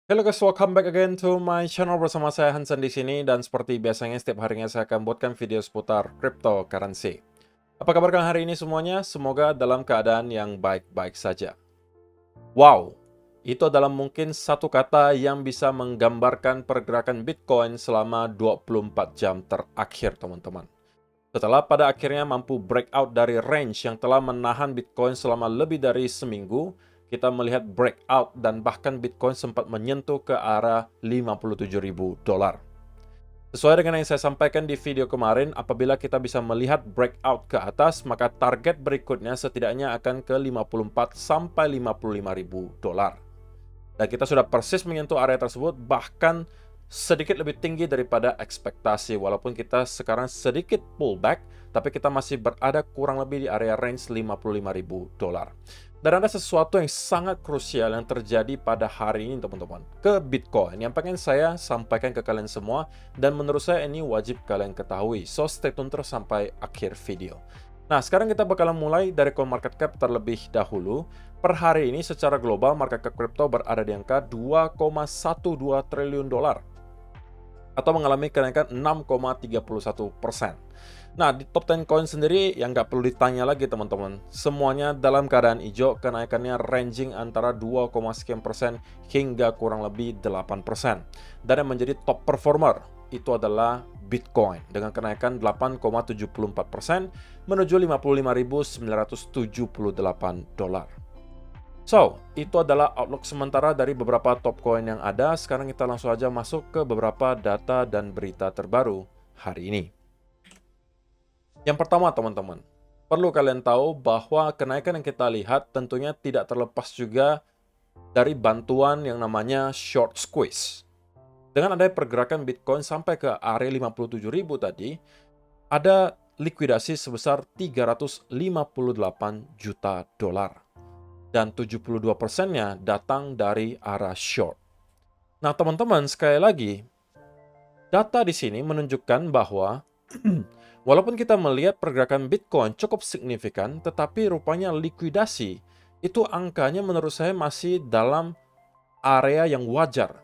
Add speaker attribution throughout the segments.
Speaker 1: Hello guys, welcome back again to my channel bersama saya Hansen di sini dan seperti biasanya setiap harinya saya akan buatkan video seputar cryptocurrency. Apa kabar kalian hari ini semuanya? Semoga dalam keadaan yang baik-baik saja. Wow, itu adalah mungkin satu kata yang bisa menggambarkan pergerakan Bitcoin selama 24 jam terakhir, teman-teman. Setelah pada akhirnya mampu breakout dari range yang telah menahan Bitcoin selama lebih dari seminggu, kita melihat breakout dan bahkan Bitcoin sempat menyentuh ke arah 57.000 dolar. Sesuai dengan yang saya sampaikan di video kemarin, apabila kita bisa melihat breakout ke atas, maka target berikutnya setidaknya akan ke 54 sampai 55.000 dolar. Dan kita sudah persis menyentuh area tersebut, bahkan sedikit lebih tinggi daripada ekspektasi. Walaupun kita sekarang sedikit pullback, tapi kita masih berada kurang lebih di area range 55.000 dolar. Dan ada sesuatu yang sangat krusial yang terjadi pada hari ini, teman-teman, ke Bitcoin yang pengen saya sampaikan ke kalian semua, dan menurut saya ini wajib kalian ketahui. So, stay tune terus sampai akhir video. Nah, sekarang kita bakalan mulai dari CoinMarketCap terlebih dahulu. Per hari ini secara global market cap kripto berada di angka 2,12 triliun dolar atau mengalami kenaikan 6,31%. Nah, di top 10 coin sendiri yang nggak perlu ditanya lagi teman-teman. Semuanya dalam keadaan hijau, kenaikannya ranging antara 2, sekian persen hingga kurang lebih 8%. Dan yang menjadi top performer itu adalah Bitcoin dengan kenaikan 8,74% menuju 55.978 dolar. So, itu adalah outlook sementara dari beberapa top coin yang ada. Sekarang kita langsung aja masuk ke beberapa data dan berita terbaru hari ini. Yang pertama, teman-teman, perlu kalian tahu bahwa kenaikan yang kita lihat tentunya tidak terlepas juga dari bantuan yang namanya short squeeze. Dengan adanya pergerakan Bitcoin sampai ke area 57.000 tadi, ada likuidasi sebesar 358 juta dolar. Dan 72%-nya datang dari arah short. Nah, teman-teman, sekali lagi, data di sini menunjukkan bahwa walaupun kita melihat pergerakan Bitcoin cukup signifikan, tetapi rupanya likuidasi itu angkanya menurut saya masih dalam area yang wajar.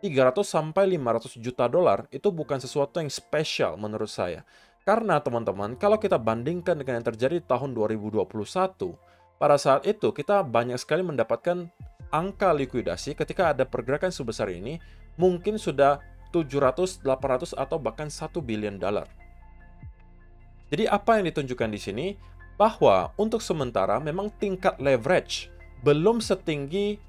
Speaker 1: 300 sampai 500 juta dolar itu bukan sesuatu yang spesial menurut saya. Karena teman-teman, kalau kita bandingkan dengan yang terjadi di tahun 2021, pada saat itu kita banyak sekali mendapatkan angka likuidasi ketika ada pergerakan sebesar ini, mungkin sudah 700, 800 atau bahkan 1 billion dolar. Jadi apa yang ditunjukkan di sini? Bahwa untuk sementara memang tingkat leverage belum setinggi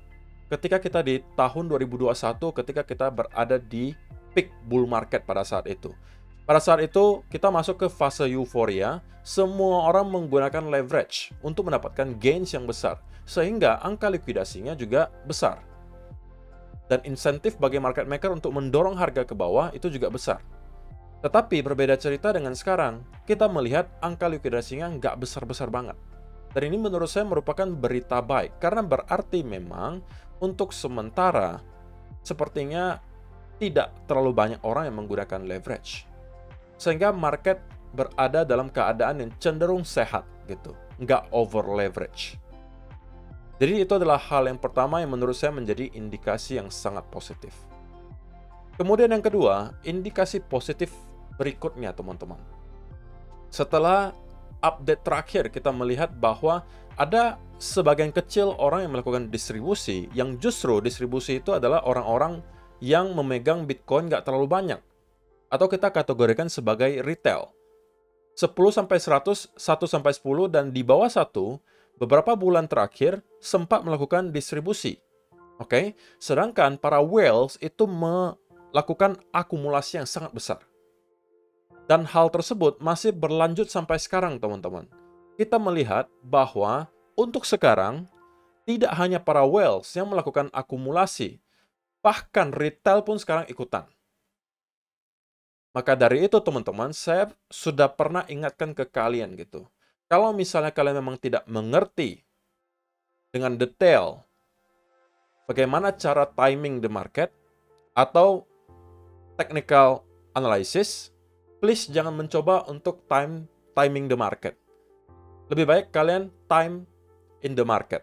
Speaker 1: ketika kita di tahun 2021 ketika kita berada di peak bull market pada saat itu. Pada saat itu kita masuk ke fase euforia, semua orang menggunakan leverage untuk mendapatkan gains yang besar, sehingga angka likuidasinya juga besar. Dan insentif bagi market maker untuk mendorong harga ke bawah itu juga besar. Tetapi berbeda cerita dengan sekarang, kita melihat angka likuidasinya nggak besar-besar banget. Dan ini menurut saya merupakan berita baik, karena berarti memang untuk sementara sepertinya tidak terlalu banyak orang yang menggunakan leverage. Sehingga market berada dalam keadaan yang cenderung sehat gitu, nggak over leverage. Jadi itu adalah hal yang pertama yang menurut saya menjadi indikasi yang sangat positif. Kemudian yang kedua, indikasi positif berikutnya teman-teman. Setelah update terakhir kita melihat bahwa ada sebagian kecil orang yang melakukan distribusi, yang justru distribusi itu adalah orang-orang yang memegang Bitcoin nggak terlalu banyak. Atau kita kategorikan sebagai retail. 10-100, 1-10, dan di bawah 1, beberapa bulan terakhir sempat melakukan distribusi. Oke, sedangkan para whales itu melakukan akumulasi yang sangat besar. Dan hal tersebut masih berlanjut sampai sekarang, teman-teman. Kita melihat bahwa untuk sekarang, tidak hanya para whales yang melakukan akumulasi, bahkan retail pun sekarang ikutan. Maka dari itu, teman-teman, saya sudah pernah ingatkan ke kalian gitu. Kalau misalnya kalian memang tidak mengerti dengan detail bagaimana cara timing the market atau technical analysis, please jangan mencoba untuk timing the market. Lebih baik kalian time in the market.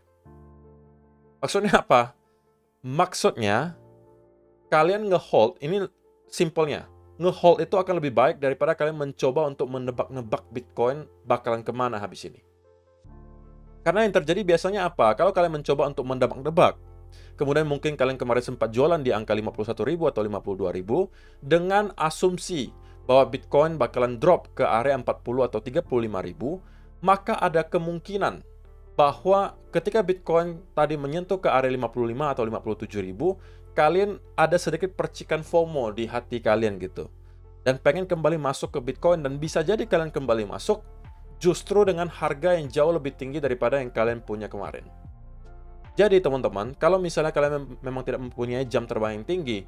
Speaker 1: Maksudnya apa? Maksudnya kalian nge-hold, ini simpelnya, nge-hold itu akan lebih baik daripada kalian mencoba untuk menebak-nebak Bitcoin bakalan kemana habis ini. Karena yang terjadi biasanya apa? Kalau kalian mencoba untuk menebak-nebak, kemudian mungkin kalian kemarin sempat jualan di angka 51.000 atau 52.000 dengan asumsi bahwa Bitcoin bakalan drop ke area 40 atau 35.000, maka ada kemungkinan bahwa ketika Bitcoin tadi menyentuh ke area 55 atau 57.000, kalian ada sedikit percikan FOMO di hati kalian gitu. Dan pengen kembali masuk ke Bitcoin, dan bisa jadi kalian kembali masuk justru dengan harga yang jauh lebih tinggi daripada yang kalian punya kemarin. Jadi teman-teman, kalau misalnya kalian memang tidak mempunyai jam terbang yang tinggi,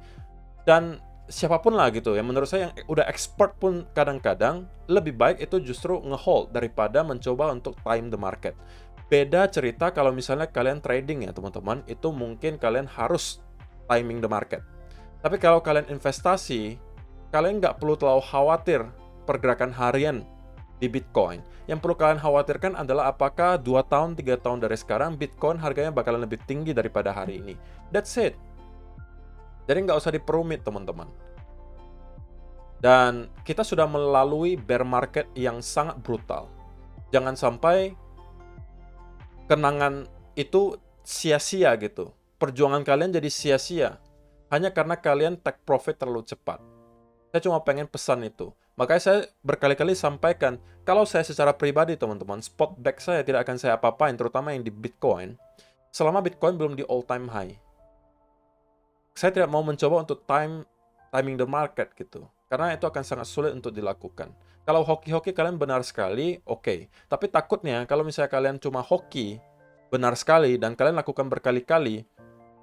Speaker 1: dan siapapun lah gitu ya, menurut saya yang udah expert pun kadang-kadang lebih baik itu justru nge-hold daripada mencoba untuk time the market. Beda cerita kalau misalnya kalian trading ya teman-teman, itu mungkin kalian harus timing the market. Tapi kalau kalian investasi, kalian nggak perlu terlalu khawatir pergerakan harian di Bitcoin. Yang perlu kalian khawatirkan adalah apakah 2 tahun, 3 tahun dari sekarang Bitcoin harganya bakalan lebih tinggi daripada hari ini. That's it. Jadi nggak usah diperumit teman-teman. Dan kita sudah melalui bear market yang sangat brutal. Jangan sampai kenangan itu sia-sia gitu. Perjuangan kalian jadi sia-sia hanya karena kalian take profit terlalu cepat. Saya cuma pengen pesan itu. Makanya saya berkali-kali sampaikan, kalau saya secara pribadi teman-teman, spot back saya tidak akan saya apa-apain, terutama yang di Bitcoin, selama Bitcoin belum di all time high. Saya tidak mau mencoba untuk timing the market gitu. Karena itu akan sangat sulit untuk dilakukan. Kalau hoki-hoki kalian benar sekali, oke. Tapi takutnya kalau misalnya kalian cuma hoki benar sekali dan kalian lakukan berkali-kali,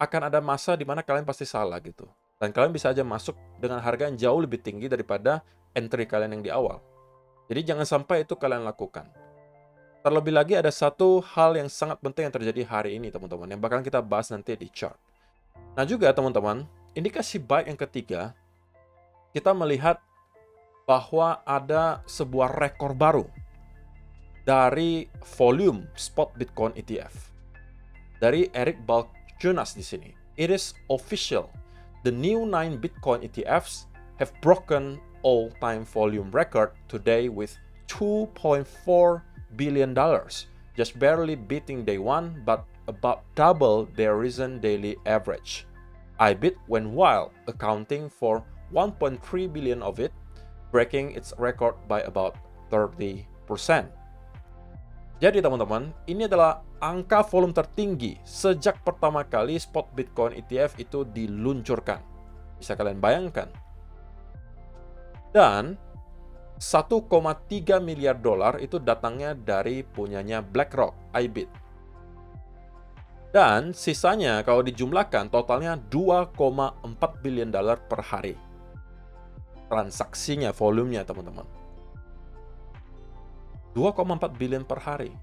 Speaker 1: akan ada masa di mana kalian pasti salah gitu. Dan kalian bisa aja masuk dengan harga yang jauh lebih tinggi daripada entry kalian yang di awal. Jadi jangan sampai itu kalian lakukan. Terlebih lagi ada satu hal yang sangat penting yang terjadi hari ini teman-teman, yang bakalan kita bahas nanti di chart. Nah juga teman-teman, indikasi buy yang ketiga, kita melihat bahwa ada sebuah rekor baru dari volume spot Bitcoin ETF. Dari Eric Balchunas di sini. It is official. The new 9 Bitcoin ETFs have broken all-time volume record today with $2.4 billion, just barely beating day one, but about double their recent daily average. IBIT went wild, accounting for 1.3 billion of it, breaking its record by about 30%. Jadi teman-teman, ini adalah angka volume tertinggi sejak pertama kali spot Bitcoin ETF itu diluncurkan. Bisa kalian bayangkan. Dan 1,3 miliar dolar itu datangnya dari punyanya BlackRock, IBIT. Dan sisanya kalau dijumlahkan totalnya 2,4 billion dolar per hari. Transaksinya, volumenya teman-teman. 2,4 billion per hari.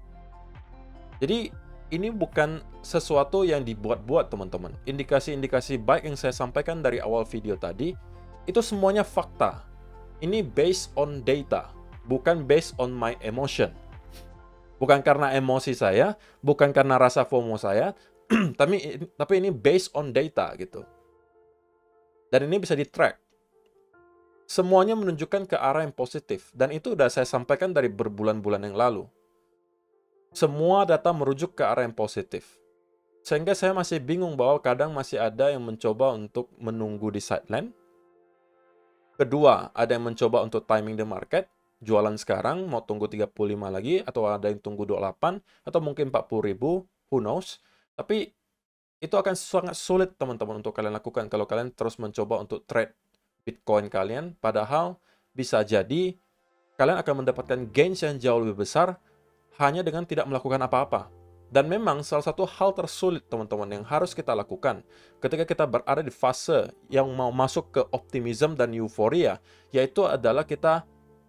Speaker 1: Jadi ini bukan sesuatu yang dibuat-buat teman-teman. Indikasi-indikasi baik yang saya sampaikan dari awal video tadi, itu semuanya fakta. Ini based on data, bukan based on my emotion. Bukan karena emosi saya, bukan karena rasa FOMO saya, tapi ini based on data gitu. Dan ini bisa di-track. Semuanya menunjukkan ke arah yang positif, dan itu udah saya sampaikan dari berbulan-bulan yang lalu. Semua data merujuk ke arah yang positif. Sehingga saya masih bingung bahwa kadang masih ada yang mencoba untuk menunggu di sideline. Kedua, ada yang mencoba untuk timing the market, jualan sekarang, mau tunggu 35 lagi, atau ada yang tunggu 28, atau mungkin 40.000, who knows. Tapi itu akan sangat sulit teman-teman untuk kalian lakukan kalau kalian terus mencoba untuk trade Bitcoin kalian, padahal bisa jadi kalian akan mendapatkan gains yang jauh lebih besar hanya dengan tidak melakukan apa-apa. Dan memang salah satu hal tersulit teman-teman yang harus kita lakukan ketika kita berada di fase yang mau masuk ke optimism dan euforia, yaitu adalah kita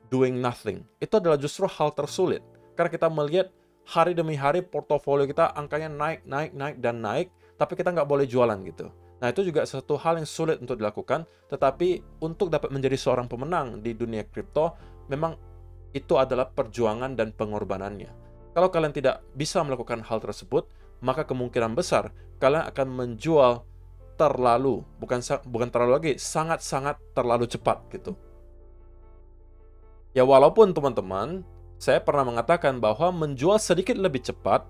Speaker 1: doing nothing. Itu adalah justru hal tersulit. Karena kita melihat hari demi hari portofolio kita angkanya naik, dan naik, tapi kita nggak boleh jualan gitu. Nah, itu juga satu hal yang sulit untuk dilakukan, tetapi untuk dapat menjadi seorang pemenang di dunia kripto, memang itu adalah perjuangan dan pengorbanannya. Kalau kalian tidak bisa melakukan hal tersebut, maka kemungkinan besar kalian akan menjual bukan terlalu lagi, sangat-sangat terlalu cepat gitu. Ya walaupun teman-teman, saya pernah mengatakan bahwa menjual sedikit lebih cepat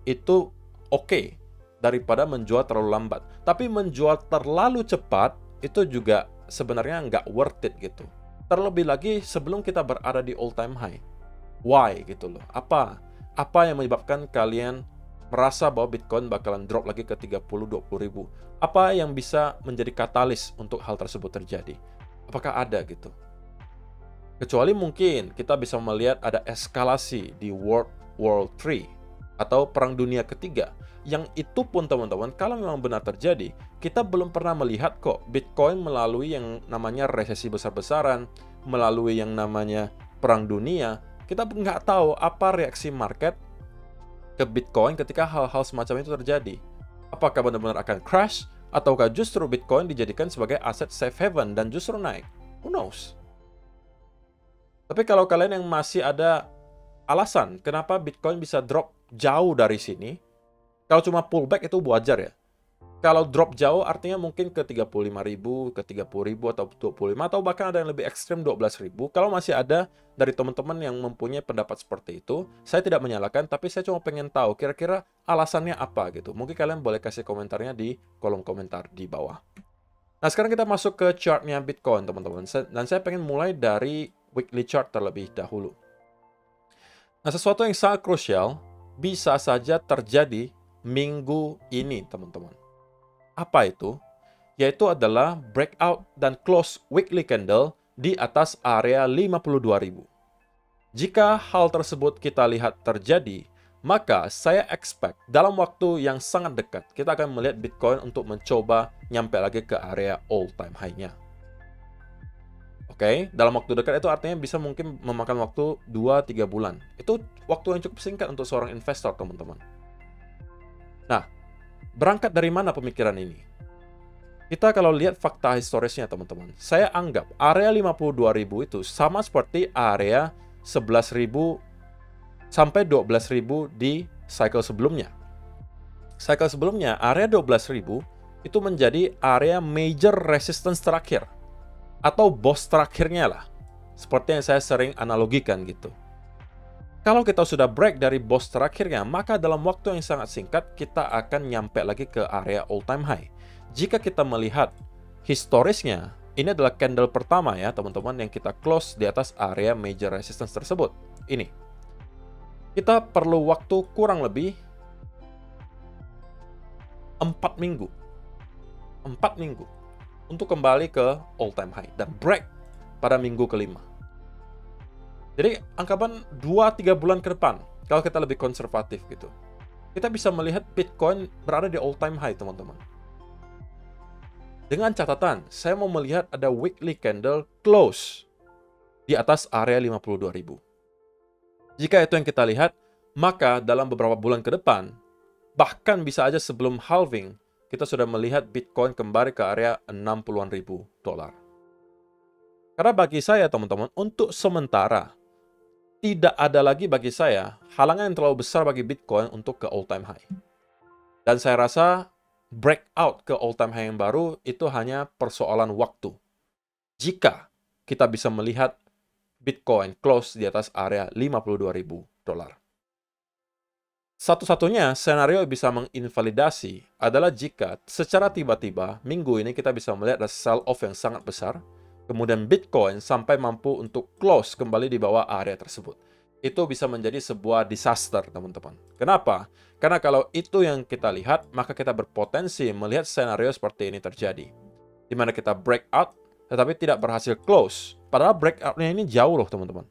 Speaker 1: itu oke daripada menjual terlalu lambat. Tapi menjual terlalu cepat itu juga sebenarnya nggak worth it gitu. Terlebih lagi sebelum kita berada di all time high. Why gitu loh. Apa yang menyebabkan kalian merasa bahwa Bitcoin bakalan drop lagi ke 30-20 ribu? Apa yang bisa menjadi katalis untuk hal tersebut terjadi? Apakah ada gitu? Kecuali mungkin kita bisa melihat ada eskalasi di World War III atau Perang Dunia Ketiga. Yang itu pun teman-teman, kalau memang benar terjadi, kita belum pernah melihat kok Bitcoin melalui yang namanya resesi besar-besaran, melalui yang namanya Perang Dunia. Kita nggak tahu apa reaksi market ke Bitcoin ketika hal-hal semacam itu terjadi. Apakah benar-benar akan crash, ataukah justru Bitcoin dijadikan sebagai aset safe haven dan justru naik? Who knows? Tapi kalau kalian yang masih ada alasan kenapa Bitcoin bisa drop jauh dari sini, kalau cuma pullback itu wajar ya. Kalau drop jauh artinya mungkin ke 35.000, ke 30.000 atau 25, atau bahkan ada yang lebih ekstrim 12.000. Kalau masih ada dari teman-teman yang mempunyai pendapat seperti itu, saya tidak menyalahkan, tapi saya cuma pengen tahu kira-kira alasannya apa gitu. Mungkin kalian boleh kasih komentarnya di kolom komentar di bawah. Nah, sekarang kita masuk ke chartnya Bitcoin, teman-teman. Dan saya pengen mulai dari weekly chart terlebih dahulu. Nah, sesuatu yang sangat krusial bisa saja terjadi minggu ini, teman-teman. Apa itu? Yaitu adalah breakout dan close weekly candle di atas area 52.000. Jika hal tersebut kita lihat terjadi, maka saya expect dalam waktu yang sangat dekat, kita akan melihat Bitcoin untuk mencoba nyampe lagi ke area all-time high-nya. Oke, dalam waktu dekat itu artinya bisa mungkin memakan waktu 2-3 bulan. Itu waktu yang cukup singkat untuk seorang investor, teman-teman. Nah, berangkat dari mana pemikiran ini? Kita kalau lihat fakta historisnya, teman-teman. Saya anggap area 52.000 itu sama seperti area 11.000 sampai 12.000 di cycle sebelumnya. Cycle sebelumnya, area 12.000 itu menjadi area major resistance terakhir. Atau boss terakhirnya lah. Seperti yang saya sering analogikan gitu. Kalau kita sudah break dari boss terakhirnya, maka dalam waktu yang sangat singkat, kita akan nyampe lagi ke area all-time high. Jika kita melihat historisnya, ini adalah candle pertama ya teman-teman yang kita close di atas area major resistance tersebut. Ini. Kita perlu waktu kurang lebih 4 minggu. 4 minggu. Untuk kembali ke all-time high dan break pada minggu kelima. Jadi anggapan 2-3 bulan ke depan, kalau kita lebih konservatif gitu, kita bisa melihat Bitcoin berada di all-time high, teman-teman. Dengan catatan, saya mau melihat ada weekly candle close di atas area 52.000. Jika itu yang kita lihat, maka dalam beberapa bulan ke depan, bahkan bisa aja sebelum halving, kita sudah melihat Bitcoin kembali ke area 60-an ribu dolar. Karena bagi saya, teman-teman, untuk sementara, tidak ada lagi bagi saya halangan yang terlalu besar bagi Bitcoin untuk ke all-time high. Dan saya rasa breakout ke all-time high yang baru itu hanya persoalan waktu. Jika kita bisa melihat Bitcoin close di atas area 52.000 dolar. Satu-satunya senario bisa menginvalidasi adalah jika secara tiba-tiba minggu ini kita bisa melihat ada sell-off yang sangat besar, kemudian Bitcoin sampai mampu untuk close kembali di bawah area tersebut. Itu bisa menjadi sebuah disaster, teman-teman. Kenapa? Karena kalau itu yang kita lihat, maka kita berpotensi melihat senario seperti ini terjadi. Di mana kita breakout, tetapi tidak berhasil close. Padahal breakout-nya ini jauh loh, teman-teman.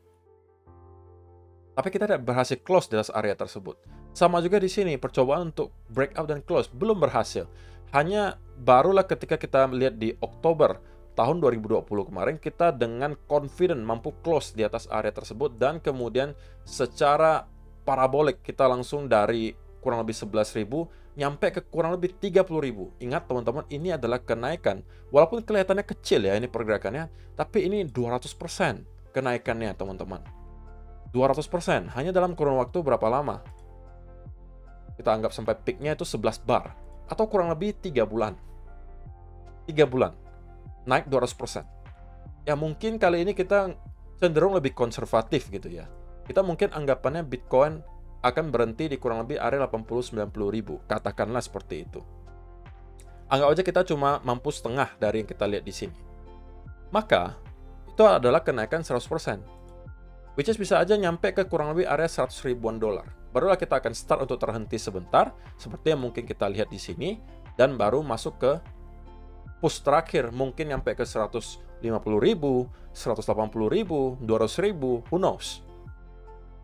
Speaker 1: Tapi kita tidak berhasil close di atas area tersebut. Sama juga di sini, percobaan untuk breakout dan close belum berhasil. Hanya barulah ketika kita melihat di Oktober tahun 2020 kemarin, kita dengan confident mampu close di atas area tersebut, dan kemudian secara parabolik kita langsung dari kurang lebih 11.000 nyampe ke kurang lebih 30.000. Ingat teman-teman, ini adalah kenaikan. Walaupun kelihatannya kecil ya ini pergerakannya, tapi ini 200% kenaikannya, teman-teman. 200% hanya dalam kurun waktu berapa lama? Kita anggap sampai peaknya itu 11 bar atau kurang lebih 3 bulan. 3 bulan, naik 200%. Ya mungkin kali ini kita cenderung lebih konservatif gitu ya. Kita mungkin anggapannya Bitcoin akan berhenti di kurang lebih area 80-90 ribu, katakanlah seperti itu. Anggap aja kita cuma mampu setengah dari yang kita lihat di sini. Maka, itu adalah kenaikan 100%. Which is bisa aja nyampe ke kurang lebih area 100 ribuan dolar. Barulah kita akan start untuk terhenti sebentar, seperti yang mungkin kita lihat di sini, dan baru masuk ke push terakhir, mungkin nyampe ke 150 ribu, 180 ribu, 200 ribu, who knows.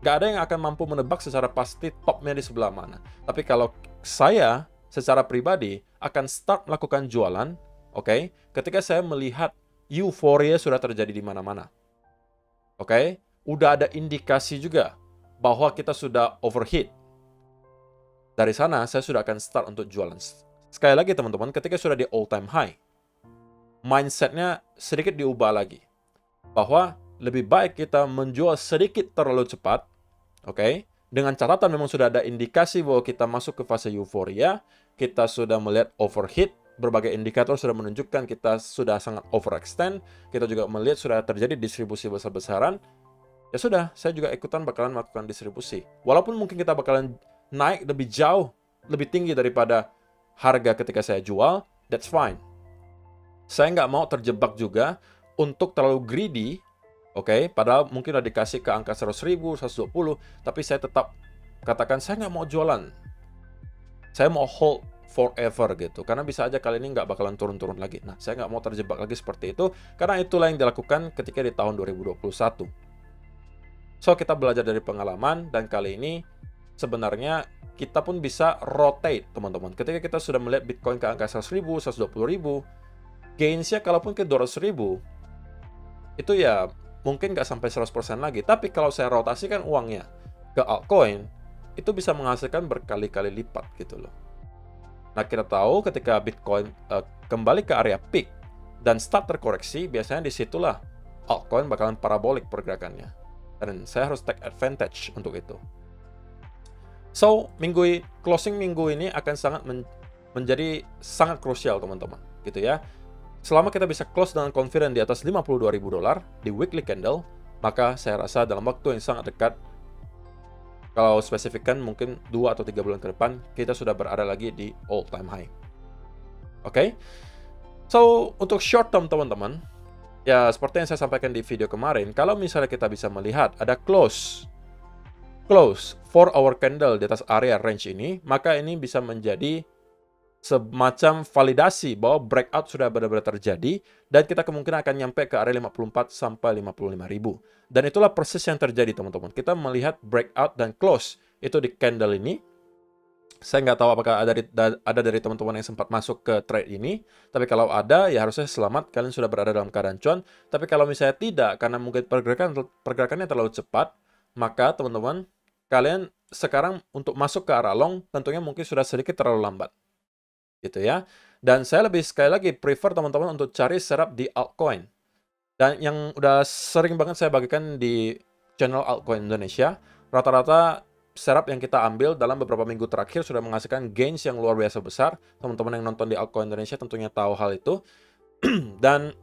Speaker 1: Gak ada yang akan mampu menebak secara pasti topnya di sebelah mana. Tapi kalau saya, secara pribadi, akan start melakukan jualan, oke, ketika saya melihat euforia sudah terjadi di mana-mana. Oke, udah ada indikasi juga bahwa kita sudah overheat. Dari sana, saya sudah akan start untuk jualan. Sekali lagi teman-teman, ketika sudah di all time high, mindsetnya sedikit diubah lagi. Bahwa lebih baik kita menjual sedikit terlalu cepat, oke? Dengan catatan memang sudah ada indikasi bahwa kita masuk ke fase euforia, kita sudah melihat overheat, berbagai indikator sudah menunjukkan kita sudah sangat overextend, kita juga melihat sudah terjadi distribusi besar-besaran. Ya sudah, saya juga ikutan bakalan melakukan distribusi. Walaupun mungkin kita bakalan naik lebih jauh, lebih tinggi daripada harga ketika saya jual, that's fine. Saya nggak mau terjebak juga untuk terlalu greedy, oke? Padahal mungkin udah dikasih ke angka 100 ribu, 120, tapi saya tetap katakan saya nggak mau jualan. Saya mau hold forever gitu, karena bisa aja kali ini nggak bakalan turun-turun lagi. Nah, saya nggak mau terjebak lagi seperti itu, karena itulah yang dilakukan ketika di tahun 2021. So, kita belajar dari pengalaman, dan kali ini sebenarnya kita pun bisa rotate, teman-teman. Ketika kita sudah melihat Bitcoin ke angka 100 ribu, 120 ribu, gainsnya kalaupun ke 200 ribu, itu ya mungkin nggak sampai 100% lagi. Tapi kalau saya rotasikan uangnya ke altcoin, itu bisa menghasilkan berkali-kali lipat gitu loh. Nah, kita tahu ketika Bitcoin kembali ke area peak dan start terkoreksi, biasanya disitulah altcoin bakalan parabolik pergerakannya. Dan saya harus take advantage untuk itu. So, closing minggu ini akan sangat menjadi sangat krusial, teman-teman. Gitu ya. Selama kita bisa close dengan confident di atas 52 ribu dolar di weekly candle, maka saya rasa dalam waktu yang sangat dekat, kalau spesifikkan mungkin 2 atau 3 bulan ke depan, kita sudah berada lagi di all time high. Oke? So, untuk short term, teman-teman, ya, seperti yang saya sampaikan di video kemarin, kalau misalnya kita bisa melihat ada close 4-hour candle di atas area range ini, maka ini bisa menjadi semacam validasi bahwa breakout sudah benar-benar terjadi, dan kita kemungkinan akan nyampe ke area 54 sampai 55 ribu. Dan itulah persis yang terjadi, teman-teman. Kita melihat breakout dan close itu di candle ini. Saya nggak tahu apakah ada dari teman-teman yang sempat masuk ke trade ini. Tapi kalau ada, ya harusnya selamat. Kalian sudah berada dalam keadaan cuan. Tapi kalau misalnya tidak, karena mungkin pergerakannya terlalu cepat, maka teman-teman, kalian sekarang untuk masuk ke arah long, tentunya mungkin sudah sedikit terlalu lambat. Gitu ya. Dan saya lebih sekali lagi prefer teman-teman untuk cari setup di altcoin. Dan yang udah sering banget saya bagikan di channel Altcoin Indonesia, rata-rata setup yang kita ambil dalam beberapa minggu terakhir sudah menghasilkan gains yang luar biasa besar. Teman-teman yang nonton di Altcoin Indonesia tentunya tahu hal itu. Dan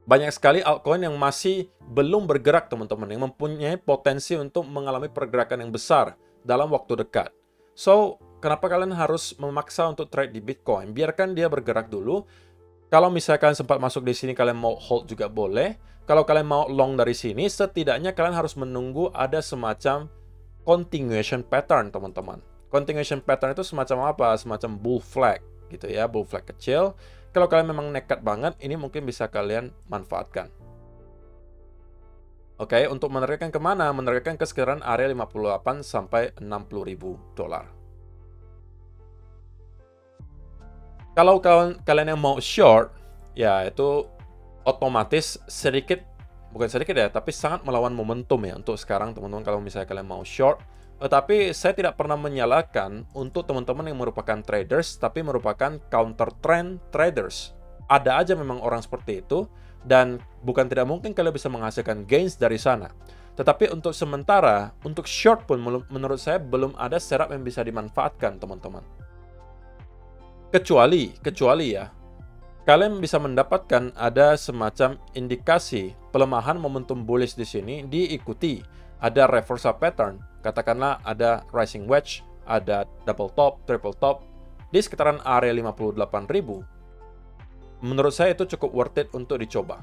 Speaker 1: banyak sekali altcoin yang masih belum bergerak, teman-teman, yang mempunyai potensi untuk mengalami pergerakan yang besar dalam waktu dekat. So, kenapa kalian harus memaksa untuk trade di Bitcoin? Biarkan dia bergerak dulu. Kalau misalkan sempat masuk di sini, kalian mau hold juga boleh. Kalau kalian mau long dari sini, setidaknya kalian harus menunggu ada semacam continuation pattern, teman-teman. Continuation pattern itu semacam apa? Semacam bull flag, gitu ya, bull flag kecil. Kalau kalian memang nekat banget, ini mungkin bisa kalian manfaatkan. Oke, untuk menargetkan kemana? Menargetkan ke sekitaran area 58 sampai 60 ribu dolar. Kalau kalian yang mau short, ya itu otomatis bukan sedikit ya, tapi sangat melawan momentum ya untuk sekarang, teman-teman, kalau misalnya kalian mau short. Tetapi saya tidak pernah menyalahkan untuk teman-teman yang merupakan traders, tapi merupakan counter trend traders. Ada aja memang orang seperti itu, dan bukan tidak mungkin kalian bisa menghasilkan gains dari sana. Tetapi untuk sementara, untuk short pun menurut saya belum ada setup yang bisa dimanfaatkan, teman-teman. Kecuali ya, kalian bisa mendapatkan ada semacam indikasi pelemahan momentum bullish di sini diikuti. Ada reversal pattern, katakanlah ada rising wedge, ada double top, triple top, di sekitaran area 58.000. Menurut saya itu cukup worth it untuk dicoba.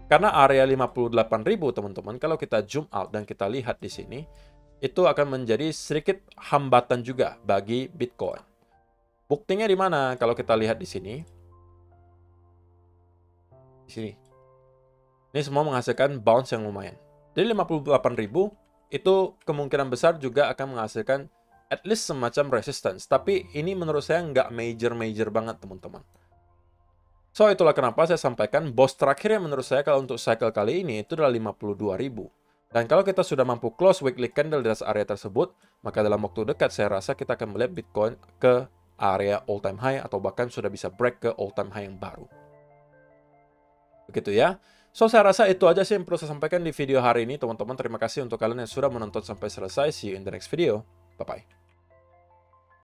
Speaker 1: Karena area 58.000 teman-teman, kalau kita zoom out dan kita lihat di sini, itu akan menjadi sedikit hambatan juga bagi Bitcoin. Buktinya di mana? Kalau kita lihat di sini. Di sini. Ini semua menghasilkan bounce yang lumayan. Dari 58.000, itu kemungkinan besar juga akan menghasilkan at least semacam resistance. Tapi ini menurut saya nggak major-major banget teman-teman. So, itulah kenapa saya sampaikan boss terakhir yang menurut saya kalau untuk cycle kali ini itu adalah 52.000. Dan kalau kita sudah mampu close weekly candle di atas area tersebut, maka dalam waktu dekat saya rasa kita akan melihat Bitcoin ke area all-time high atau bahkan sudah bisa break ke all-time high yang baru. Begitu ya. So, saya rasa itu aja sih yang perlu saya sampaikan di video hari ini, teman-teman. Terima kasih untuk kalian yang sudah menonton sampai selesai. See you in the next video. Bye-bye.